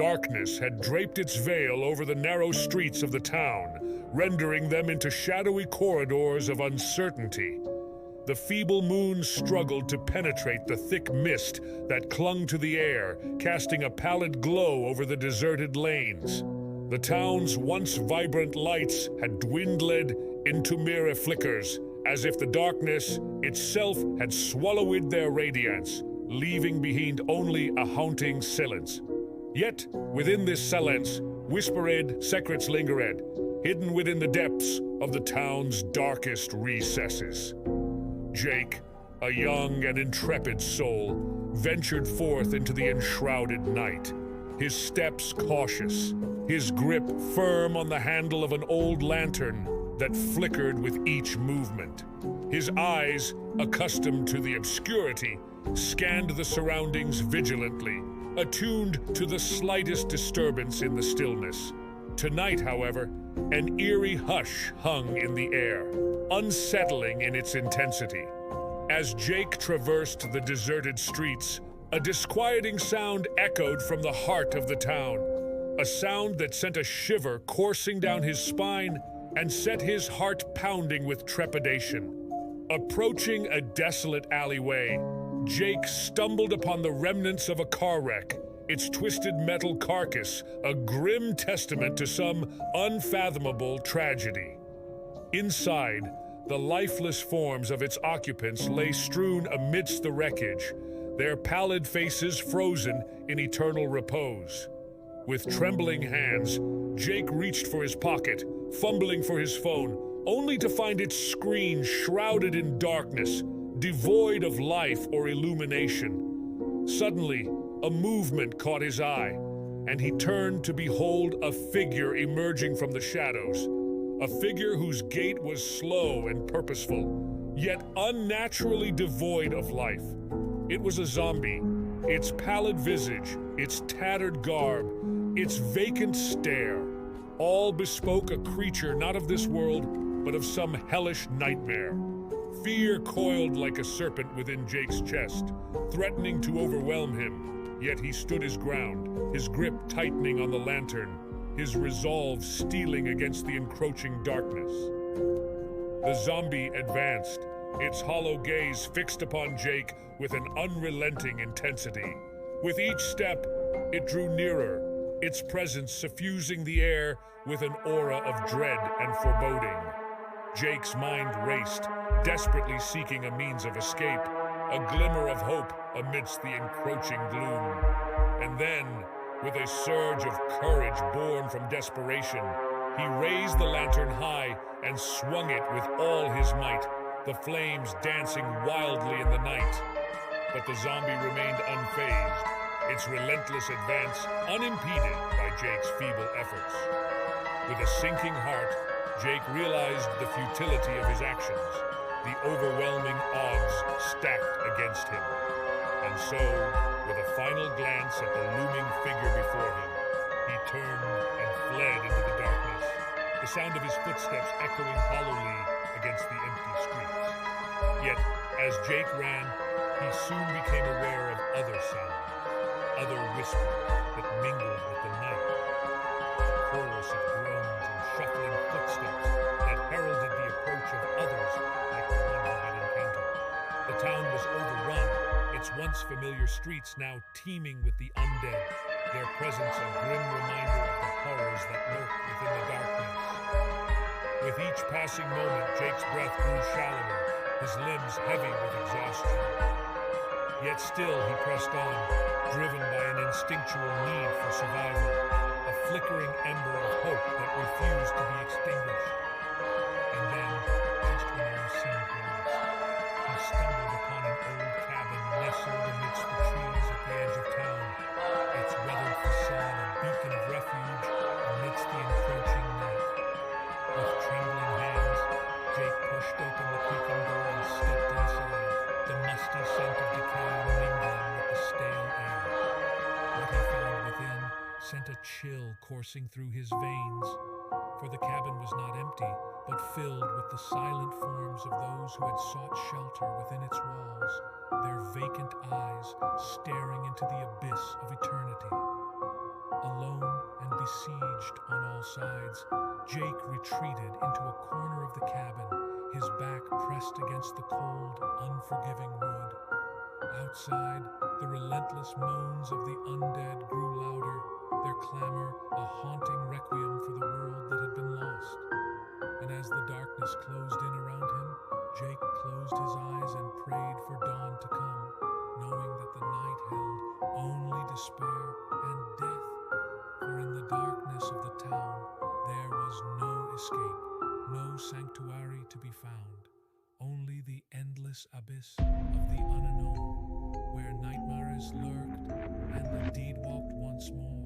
darkness had draped its veil over the narrow streets of the town, rendering them into shadowy corridors of uncertainty. The feeble moon struggled to penetrate the thick mist that clung to the air, casting a pallid glow over the deserted lanes. The town's once vibrant lights had dwindled into mere flickers, as if the darkness itself had swallowed their radiance, leaving behind only a haunting silence. Yet, within this silence, whispered secrets lingered, hidden within the depths of the town's darkest recesses. Jake, a young and intrepid soul, ventured forth into the enshrouded night, his steps cautious, his grip firm on the handle of an old lantern that flickered with each movement. His eyes, accustomed to the obscurity, scanned the surroundings vigilantly, attuned to the slightest disturbance in the stillness. Tonight, however, an eerie hush hung in the air, unsettling in its intensity. As Jake traversed the deserted streets, a disquieting sound echoed from the heart of the town, a sound that sent a shiver coursing down his spine and set his heart pounding with trepidation. Approaching a desolate alleyway, Jake stumbled upon the remnants of a car wreck, its twisted metal carcass a grim testament to some unfathomable tragedy. Inside, the lifeless forms of its occupants lay strewn amidst the wreckage, their pallid faces frozen in eternal repose. With trembling hands, Jake reached for his pocket, fumbling for his phone, only to find its screen shrouded in darkness, devoid of life or illumination. Suddenly, a movement caught his eye, and he turned to behold a figure emerging from the shadows, a figure whose gait was slow and purposeful, yet unnaturally devoid of life. It was a zombie, its pallid visage, its tattered garb, its vacant stare, all bespoke a creature not of this world, but of some hellish nightmare. Fear coiled like a serpent within Jake's chest, threatening to overwhelm him, yet he stood his ground, his grip tightening on the lantern, his resolve steeling against the encroaching darkness. The zombie advanced, its hollow gaze fixed upon Jake with an unrelenting intensity. With each step, it drew nearer, its presence suffusing the air with an aura of dread and foreboding. Jake's mind raced, desperately seeking a means of escape, a glimmer of hope amidst the encroaching gloom. And then, with a surge of courage born from desperation, he raised the lantern high and swung it with all his might, the flames dancing wildly in the night. But the zombie remained unfazed, its relentless advance unimpeded by Jake's feeble efforts. With a sinking heart, Jake realized the futility of his actions, the overwhelming odds stacked against him. And so, with a final glance at the looming figure before him, he turned and fled into the darkness, the sound of his footsteps echoing hollowly against the empty streets. Yet, as Jake ran, he soon became aware of other sounds, other whispers that mingled with the night, a chorus of groans and shuffling footsteps that heralded the approach of others like the one he had encountered. The town was overrun, its once familiar streets now teeming with the undead, their presence a grim reminder of the horrors that lurked within the darkness. With each passing moment, Jake's breath grew shallower, his limbs heavy with exhaustion. Yet still he pressed on, driven by an instinctual need for survival, a flickering ember of hope that refused to be extinguished. And then, just when all seemed lost, he stumbled upon an old cabin nestled amidst the trees at the edge of town, its weathered facade a beacon of refuge amidst the encroaching night. With trembling hands, Jake pushed open the creaking door and stepped inside, the musty scent of decay mingling with the stale air. What he found within sent a chill coursing through his veins, for the cabin was not empty, but filled with the silent forms of those who had sought shelter within its walls, their vacant eyes staring into the abyss of eternity. Alone and besieged on all sides, Jake retreated into a corner of the cabin, his back pressed against the cold, unforgiving wood. Outside, the relentless moans of the undead grew louder, their clamor a haunting requiem for the world that had been lost. And as the darkness closed in around him, Jake closed his eyes and prayed for dawn to come, knowing that the night held only despair and death. For in the darkness of the town, there was no escape, no sanctuary to be found, only the endless abyss of the unknown, where nightmares lurked and the deed walked once more.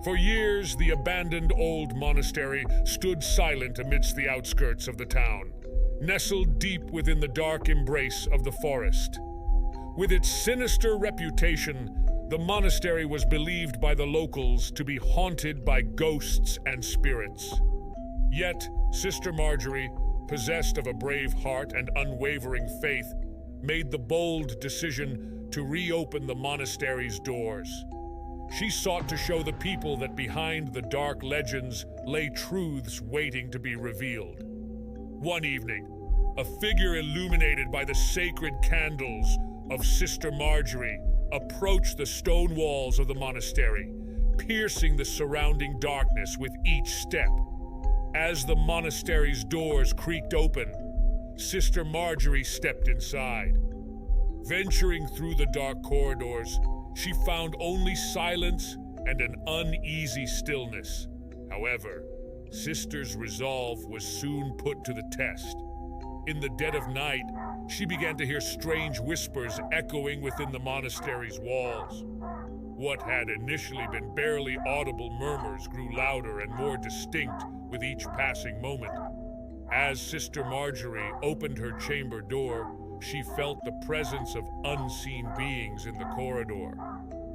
For years, the abandoned old monastery stood silent amidst the outskirts of the town, nestled deep within the dark embrace of the forest. With its sinister reputation, the monastery was believed by the locals to be haunted by ghosts and spirits. Yet, Sister Marjorie, possessed of a brave heart and unwavering faith, made the bold decision to reopen the monastery's doors. She sought to show the people that behind the dark legends lay truths waiting to be revealed. One evening, a figure illuminated by the sacred candles of Sister Marjorie approached the stone walls of the monastery, piercing the surrounding darkness with each step. As the monastery's doors creaked open, Sister Marjorie stepped inside. Venturing through the dark corridors, she found only silence and an uneasy stillness. However, Sister's resolve was soon put to the test. In the dead of night, she began to hear strange whispers echoing within the monastery's walls. What had initially been barely audible murmurs grew louder and more distinct with each passing moment. As Sister Marjorie opened her chamber door, she felt the presence of unseen beings in the corridor.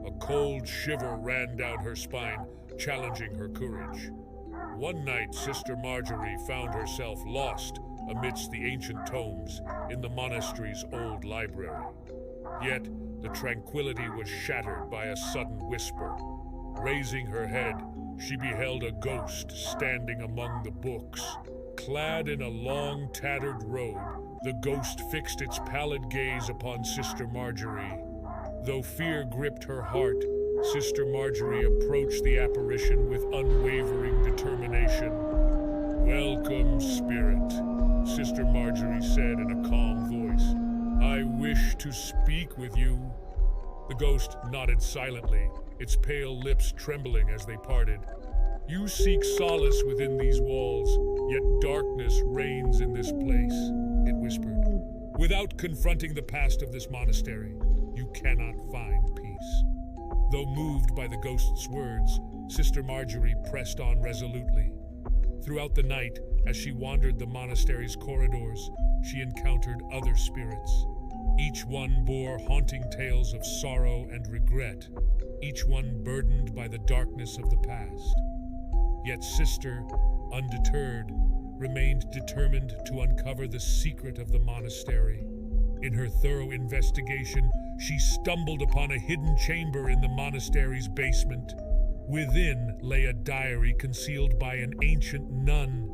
A cold shiver ran down her spine, challenging her courage. One night, Sister Marjorie found herself lost amidst the ancient tomes in the monastery's old library. Yet, the tranquility was shattered by a sudden whisper. Raising her head, she beheld a ghost standing among the books. Clad in a long, tattered robe, the ghost fixed its pallid gaze upon Sister Marjorie. Though fear gripped her heart, Sister Marjorie approached the apparition with unwavering determination. "Welcome, Spirit," Sister Marjorie said in a calm voice. "I wish to speak with you." The ghost nodded silently, its pale lips trembling as they parted. "You seek solace within these walls, yet darkness reigns in this place," it whispered. "Without confronting the past of this monastery, you cannot find peace." Though moved by the ghost's words, Sister Marjorie pressed on resolutely. Throughout the night, as she wandered the monastery's corridors, she encountered other spirits. Each one bore haunting tales of sorrow and regret, each one burdened by the darkness of the past. Yet Sister, undeterred, remained determined to uncover the secret of the monastery. In her thorough investigation, she stumbled upon a hidden chamber in the monastery's basement. Within lay a diary concealed by an ancient nun.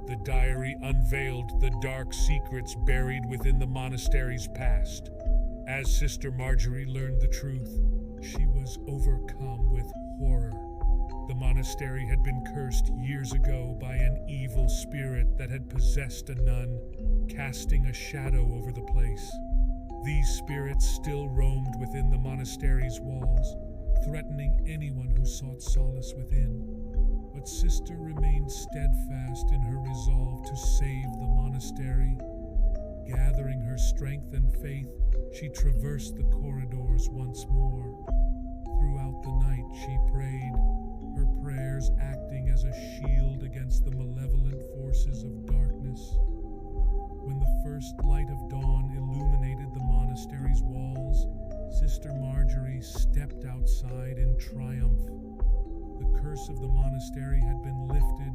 The diary unveiled the dark secrets buried within the monastery's past. As Sister Marjorie learned the truth, she was overcome with horror. The monastery had been cursed years ago by an evil spirit that had possessed a nun, casting a shadow over the place. These spirits still roamed within the monastery's walls, threatening anyone who sought solace within. But Sister remained steadfast in her resolve to save the monastery. Gathering her strength and faith, she traversed the corridors once more. Throughout the night she prayed, her prayers acting as a shield against the malevolent forces of darkness. When the first light of dawn illuminated the monastery's walls, Sister Marjorie stepped outside in triumph. The curse of the monastery had been lifted,